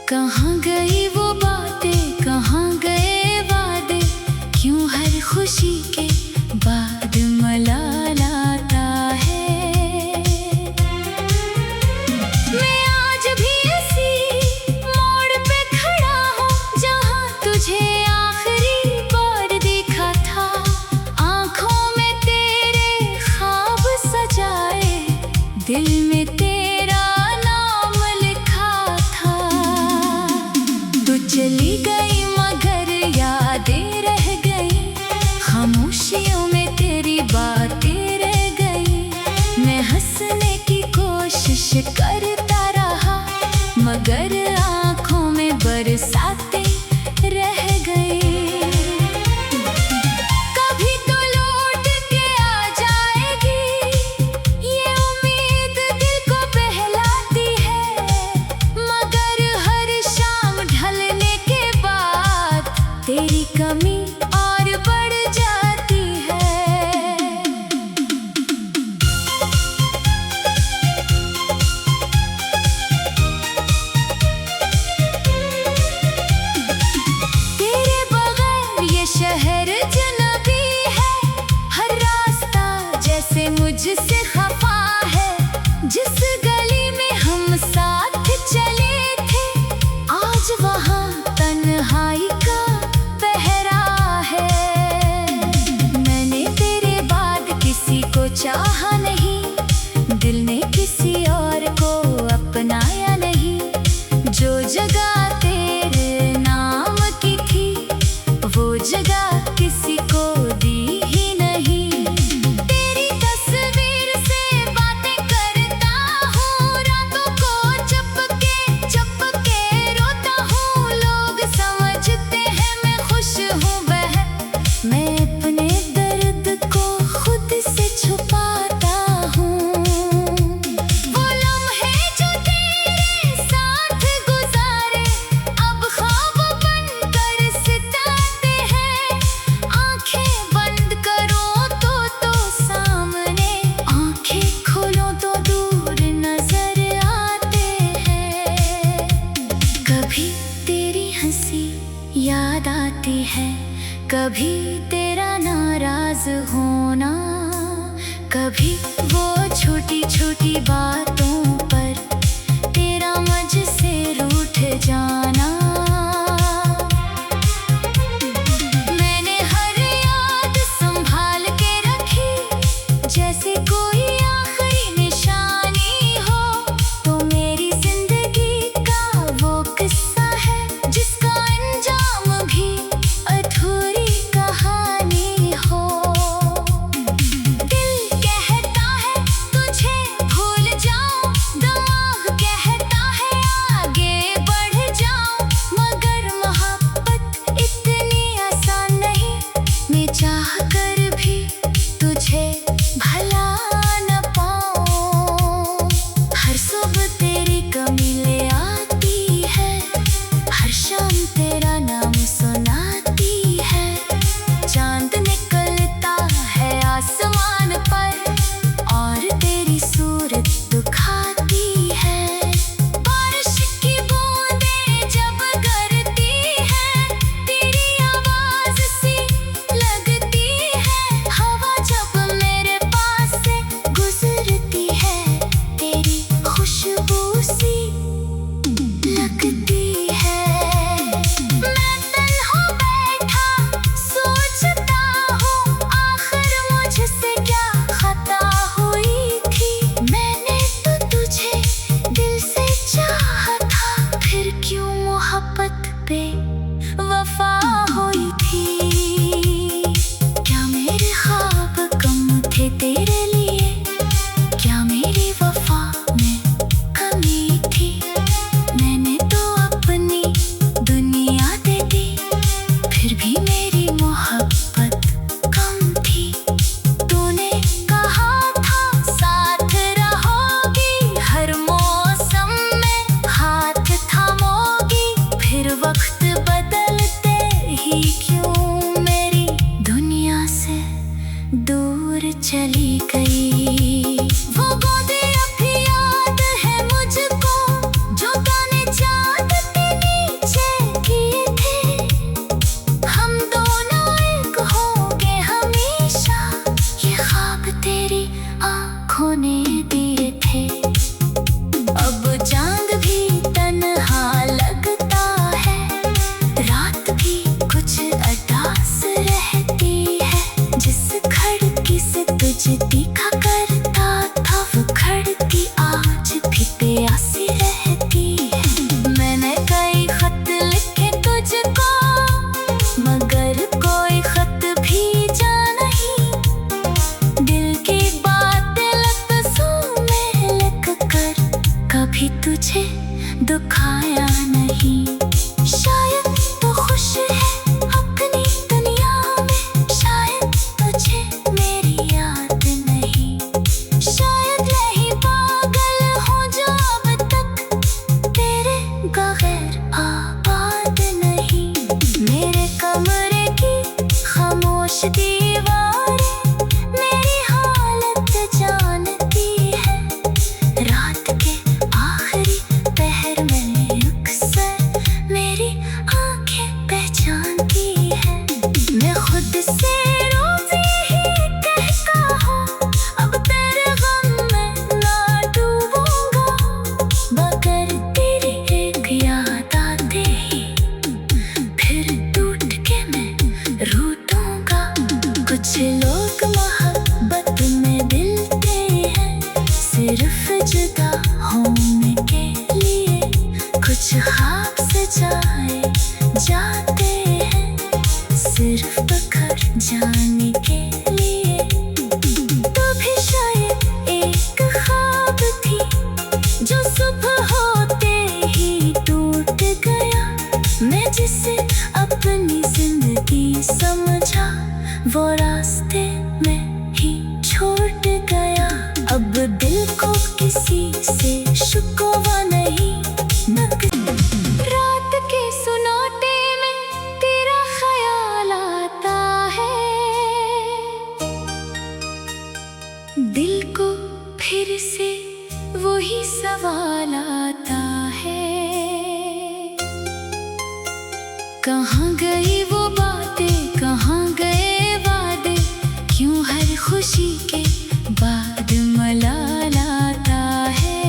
कहाँ गई वो बातें, कहाँ गए वादे, क्यों हर खुशी के बाद मलाल आता है। मैं आज भी इसी मोड़ पे खड़ा हूँ जहाँ तुझे आखिरी बार देखा था। आँखों में तेरे ख्वाब सजाए, दिल में तेरा नाम लिखा था। तू चली गई मगर यादें रह गई, खामोशियों में तेरी बातें रह गई। मैं हंसने की कोशिश करता रहा मगर आँखों में बरसातें रह गई। कभी तो लौट के आ जाएगी, ये उम्मीद दिल को बहलाती है। मगर हर शाम ढलने के बाद तेरी कमी और बढ़ जाती है। तेरे बगैर ये शहर अजनबी है, हर रास्ता जैसे मुझसे खफा है। जिस गली में हम साथ चले थे, आज वहाँ तन्हाई का पहरा है। मैंने तेरे बाद किसी को चाहा नहीं, दिल ने किसी और को अपनाया नहीं। जो जगह तेरे नाम की थी, वो जगह किसी को दी ही नहीं। तेरी तस्वीर से बातें करता हूँ, रातों को चपके रोता हूँ। लोग समझते हैं मैं खुश हूँ बहन, मैं अपने दर्द को खुद से छुपाता हूँ। वो लम्हे जो तेरे साथ गुजारे, अब ख्वाब बनकर सिताते हैं। आंखें बंद करो तो सामने, आंखें खोलो तो दूर नजर आते हैं। कभी तेरी हंसी याद आती है, कभी तेरा नाराज होना, कभी वो छोटी छोटी बातों पर तेरा मुझसे रूठ जाना। मैंने हर याद संभाल के रखी, जैसे कोई आखिरी निशानी हो। तो मेरी जिंदगी का वो किस्सा है, जिसका अंजाम भी अधूरी कहानी हो। दिल कहता है तुझे भूल जाऊं, तुझे दुखाया नहीं। शायद तो खुश है अपनी दुनिया में, शायद तुझे मेरी याद नहीं। शायद नहीं पागल हूँ जो अब तक तेरे बगैर आबाद नहीं। मेरे कमरे की खामोश दीवारें मेरी हालत जानती है। रात के आखिरी पहर में अक्सर मेरी आंखें पहचानती है। मैं खुद से रोज यही कहता हूँ, अब तेरे गम में ना डूबूंगा। मगर तेरी एक याद आते ही फिर टूट के मैं रूठूंगा। कुछ लोग मोहब्बत में मिलते हैं सिर्फ जुदा होने के लिए, कुछ ख्वाब सजाए जाते हैं सिर्फ बिखर जाने के लिए। तो भी शायद एक ख्वाब थी जो सुबह होते ही टूट गया। मैं जिसे अपनी जिंदगी समझा वो रास्ते में ही छूट गया। अब दिल को किसी से शिकवा नहीं। रात के सुनाटे में तेरा ख्याल आता है, दिल को फिर से वही सवाल आता है। कहाँ गई वो बातें, कहाँ गए वादे, क्यों हर खुशी के बाद मलाल आता है।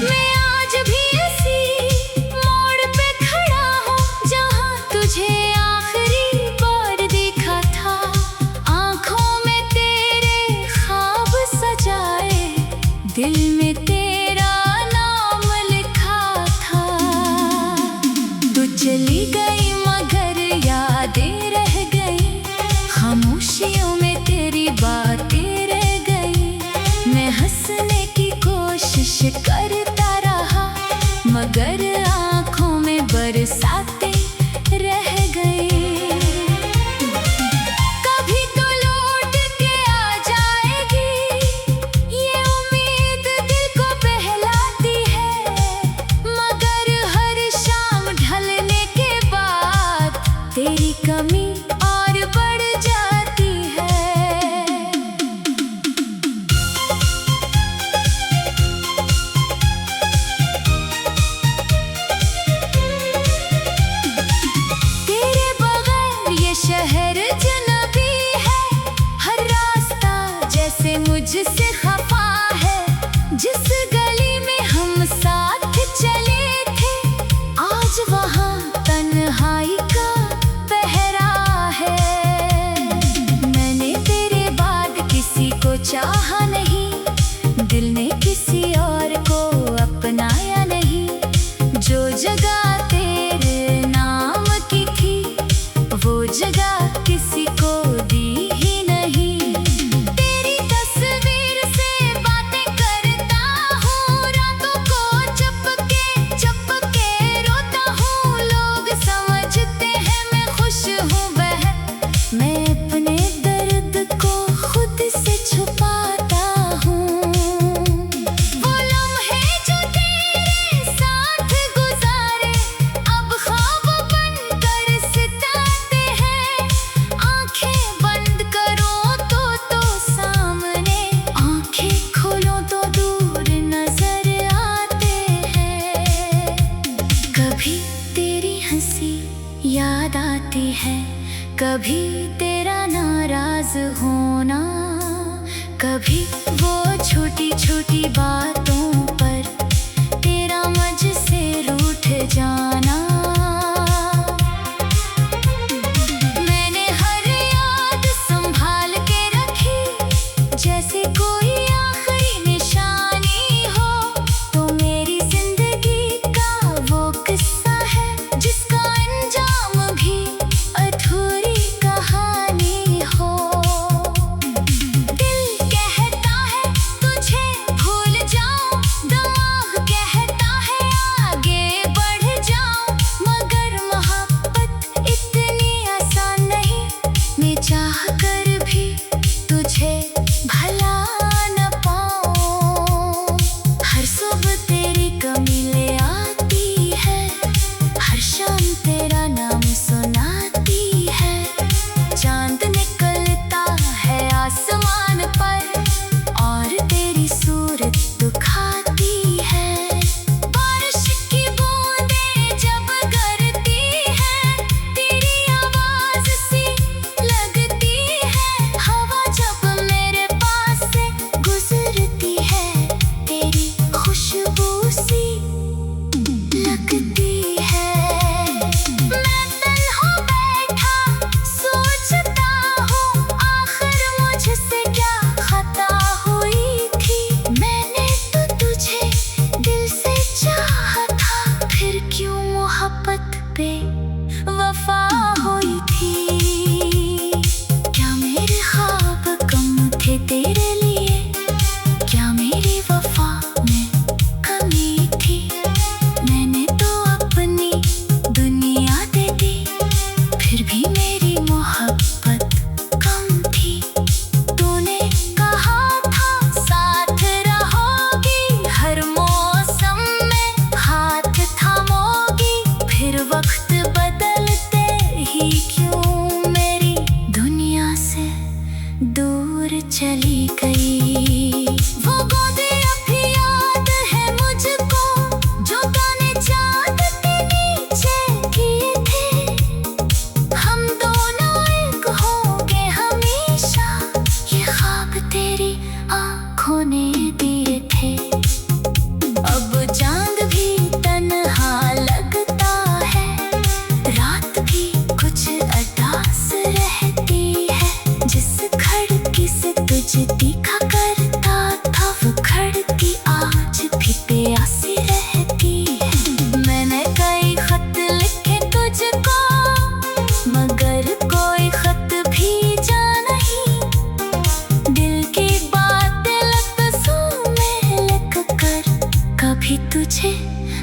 मैं आज भी इसी मोड़ पे खड़ा हूँ जहाँ तुझे आखिरी बार देखा था। आँखों में तेरे ख्वाब सजाए, दिल में तेरा नाम लिखा था। तू चली गई मगर यादें रह गई, खामोशियों में तेरी बातें रह गई। मैं हंसने की कोशिश करता रहा मगर आँखों में बरसातें रह गई। कभी तो लौट के आ जाएगी ये उम्मीद दिल को बहलाती है, मगर हर शाम ढलने के बाद तेरी कमी और बढ़ जाती है। तेरे बगैर ये शहर जन्नती है, हर रास्ता जैसे मुझसे खफा है। जिस गली में हम साथ चले थे आज वहाँ तन्हाई का पहरा है। मैंने तेरे बाद किसी को चाहा नहीं, दिल ने किसी और को अपनाया नहीं। जो जगह तेरे नाम की थी वो जगह किसी को दी ही नहीं। तेरी तस्वीर से बातें करता हूँ, रातों को चुपके रोता हूँ। लोग समझते हैं मैं खुश हूँ बहन, मैं अपने दर्द को खुद से छुपाता हूँ। वो लम्हे जो तेरे साथ गुजारे अब ख्वाब बनकर सिताते हैं। आंखें बंद करो तो सामने, आंखें खोलो तो दूर नजर आते हैं। कभी तेरी हंसी याद आती है, कभी तेरा नाराज होना, कभी वो छोटी छोटी बातों पर तेरा मुझसे रूठ जाना। मैंने हर याद संभाल के रखी जैसे कोई आखिरी निशानी हो। तो मेरी जिंदगी का वो किस्सा है जिसका अंजाम भी अधूरी कहानी हो। दिल कहता है तुझे भूल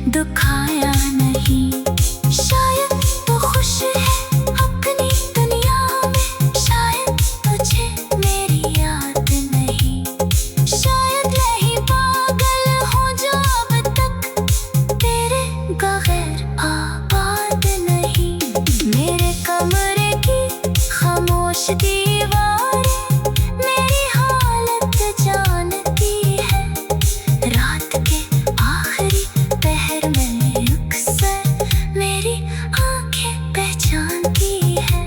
दुखाया नहीं। शायद वो खुश है अपनी दुनिया में, शायद तुझे मेरी याद नहीं। शायद मैं ही पागल हूँ जो अब तक तेरे बगैर आबाद नहीं। मेरे कमरे की खामोश दीवारें मेरी हालत जानती है। रात के आखिरी पहर में अक्सर मेरी आंखें पहचानती है।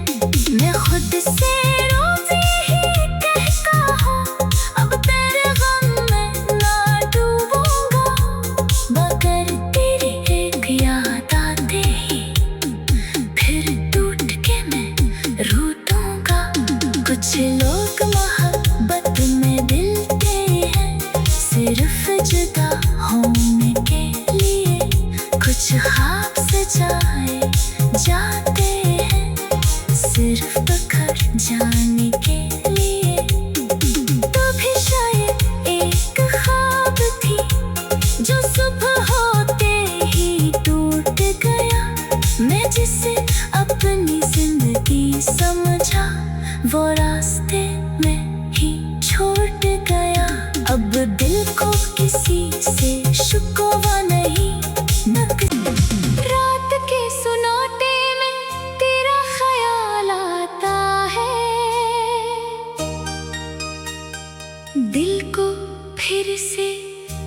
मैं खुद से रोज यही कहता हूँ, अब तेरे गम में ना डूबूंगा। मगर तेरी एक याद आते ही फिर टूट के मैं रूठूंगा। कुछ लोग मोहब्बत में मिलते हैं सिर्फ जुदा होने के लिए, कुछ ख्वाब सजाए जाते हैं सिर्फ बिखर जाने के लिए। तो भी शायद एक ख्वाब थी जो सुबह होते ही टूट गया। मैं जिसे अपनी जिंदगी समझा वो रास्ते में ही छूट गया। अब दिल को किसी से शिकवा नहीं, रात के सुनौटे में तेरा ख्याल आता है। दिल को फिर से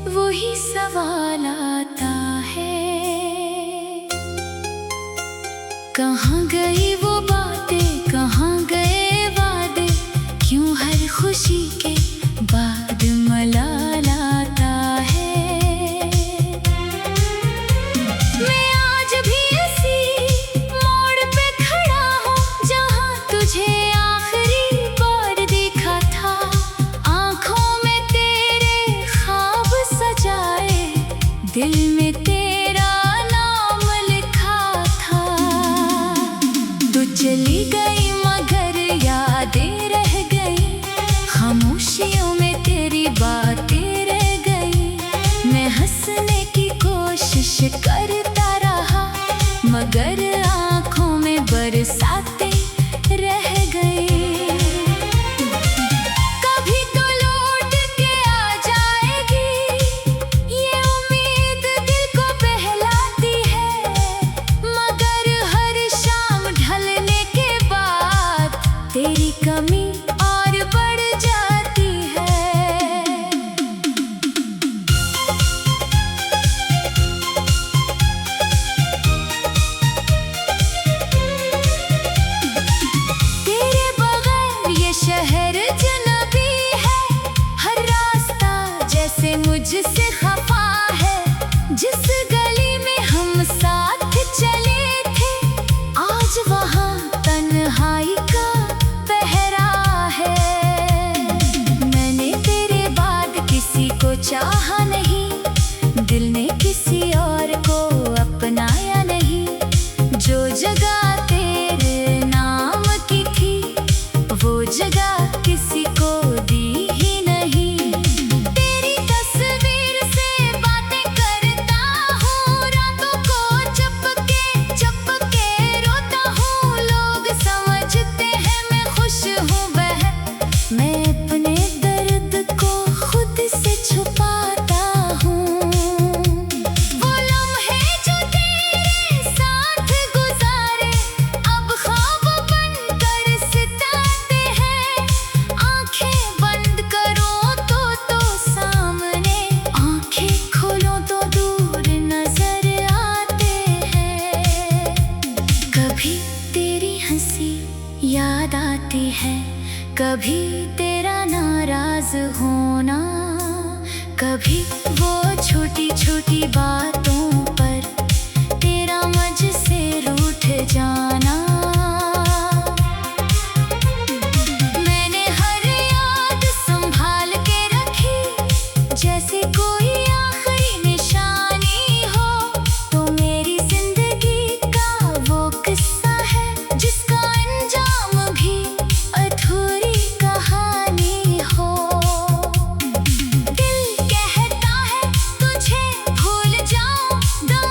वही सवाल आता है, कहाँ गई वो बातें, कहाँ गए वादे, क्यों हर खुशी के बाद मलाल आता है। मैं आज भी इसी मोड़ पे खड़ा हूँ जहाँ तुझे आखिरी बार देखा था। आँखों में तेरे ख्वाब सजाए, दिल में तेरा नाम लिखा था। तू चली गई मगर यादें रह गई, खामोशियों में तेरी बातें रह गई। मैं हंसने की कोशिश करता रहा मगर आँखों में बरसातें रह गई। कभी तो लौट के आ जाएगी, ये उम्मीद दिल को बहलाती है। मगर हर शाम ढलने के बाद तेरी कमी और बढ़ जाती है। तेरे बगैर ये शहर अजनबी है, हर रास्ता जैसे मुझसे खफा है। जिस गली में हम साथ चले थे, आज वहाँ तन्हाई का पहरा है। मैंने तेरे बाद किसी को चाहा नहीं, दिल ने किसी और को अपनाया नहीं। जो जगह तेरे नाम की थी वो जगह किसी को दी ही नहीं। तेरी तस्वीर से बातें करता हूँ, रातों को चपके रोता हूँ। लोग समझते हैं मैं खुश हूँ बहन, मैं अपने दर्द को खुद से छुपाता हूँ। वो लम्हे जो तेरे साथ गुजारे अब ख्वाब बनकर सिताते हैं। आंखें बंद करो तो सामने, आंखें खोलो तो दूर नजर आते हैं। कभी तेरी हंसी याद आती है, कभी तेरा नाराज होना, कभी वो छोटी छोटी बातों पर तेरा मुझसे रूठ जाना। मैंने हर याद संभाल के रखी जैसे कोई आखिरी निशानी हो। तो मेरी जिंदगी का वो किस्सा है जिसका अंजाम भी अधूरी कहानी हो। दिल कहता है तुझे भूल जाऊं, दम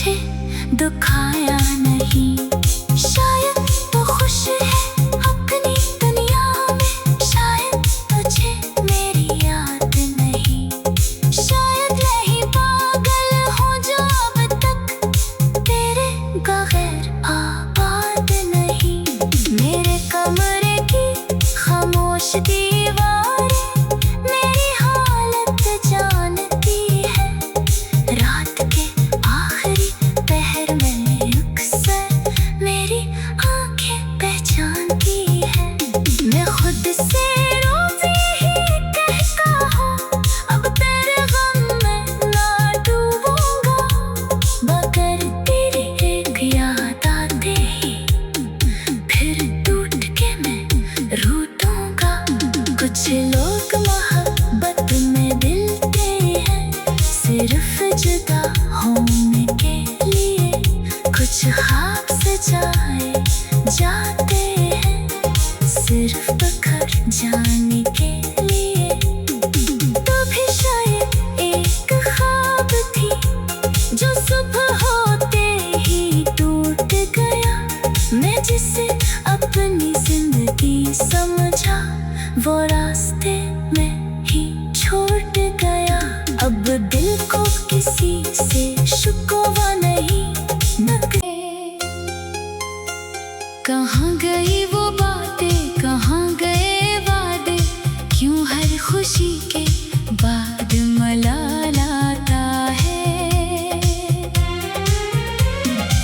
तुझे दुखाया नहीं। शायद तो खुश है अपनी दुनिया में, शायद तुझे मेरी याद नहीं। शायद नहीं पागल हूँ जो अब तक तेरे बगैर आबाद नहीं। मेरे कमरे की खामोश दीवारें मेरी हालत जानती है। रात के आखिरी पहर में अक्सर मेरी आंखें पहचानती है। मैं खुद से रोज यही कहता हूँ, अब तेरे गम में ना डूबूंगा। मगर तेरी एक याद आते ही फिर टूट के मैं रूठूंगा। कुछ लोग मोहब्बत में मिलते हैं सिर्फ जुदा होने के लिए, कुछ ख्वाब सजाए जाते हैं सिर्फ बिखर जाने के लिए। तो भी शायद एक ख्वाब थी जो सुबह होते ही टूट गया। मैं जिसे अपनी जिंदगी समझा वो रास्ते में ही छूट गया। अब दिल को किसी से शिकवा नहीं न कहाँ गई वो बातें, कहाँ गए वादे, क्यों हर खुशी के बाद मलाल आता है।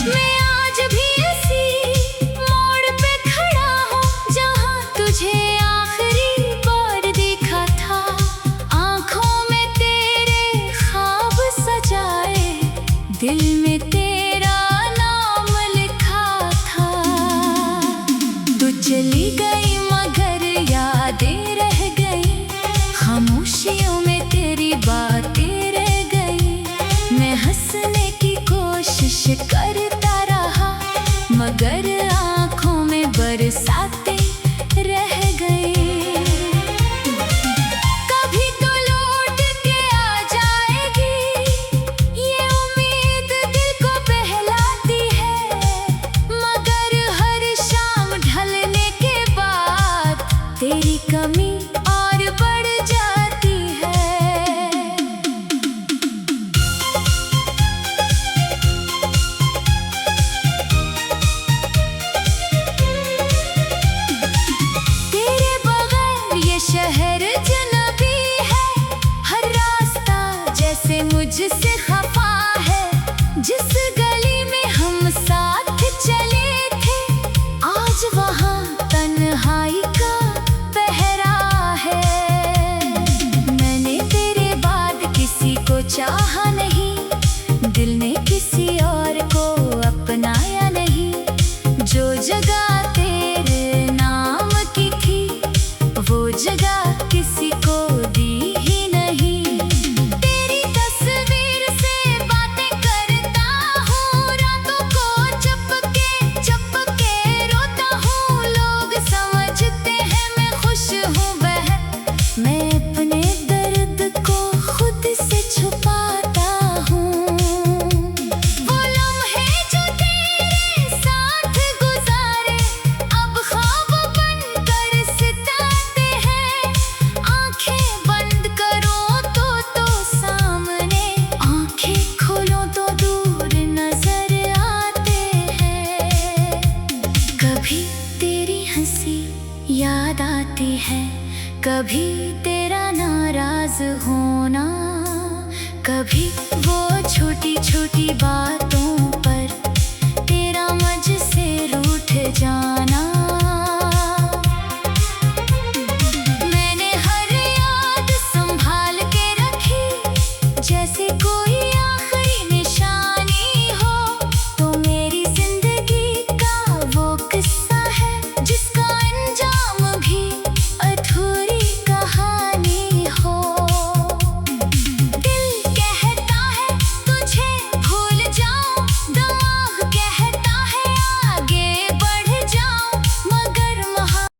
मैं आज भी इसी मोड़ पे खड़ा हूँ जहाँ तुझे आखिरी बार देखा था। आँखों में तेरे ख्वाब सजाए, दिल में तेरा नाम लिखा था। तू चली गई मगर यादें रह गई, खामोशियों में तेरी बातें रह गई। मैं हंसने की कोशिश करता रहा मगर आँखों में बरसातें रह गई। कभी तो लौट के आ जाएगी, ये उम्मीद दिल को बहलाती है। मगर हर शाम ढलने के बाद तेरी कमी और बढ़ जाती है। तेरे बगैर ये शहर अजनबी है, हर रास्ता जैसे मुझसे खफा है। जिस गली में हम साथ चले थे आज वहाँ तन्हाई का पहरा है। मैंने तेरे बाद किसी को चाहा नहीं, दिल ने किसी और को अपनाया नहीं। जो जगह तेरे नाम की थी वो जगह किसी को दी ही नहीं। तेरी तस्वीर से बातें करता हूँ, रातों को चुपके रोता हूँ। लोग समझते हैं मैं खुश हूँ बहन, मैं अपने दर्द को खुद से छुपाता हूँ। वो लम्हे जो तेरे साथ गुजारे अब ख्वाब बनकर सिताते हैं। आंखें बंद करो तो सामने, आंखें खोलो तो दूर नजर आते हैं। कभी तेरी हंसी याद आती है, कभी तेरा नाराज होना, कभी वो छोटी छोटी बात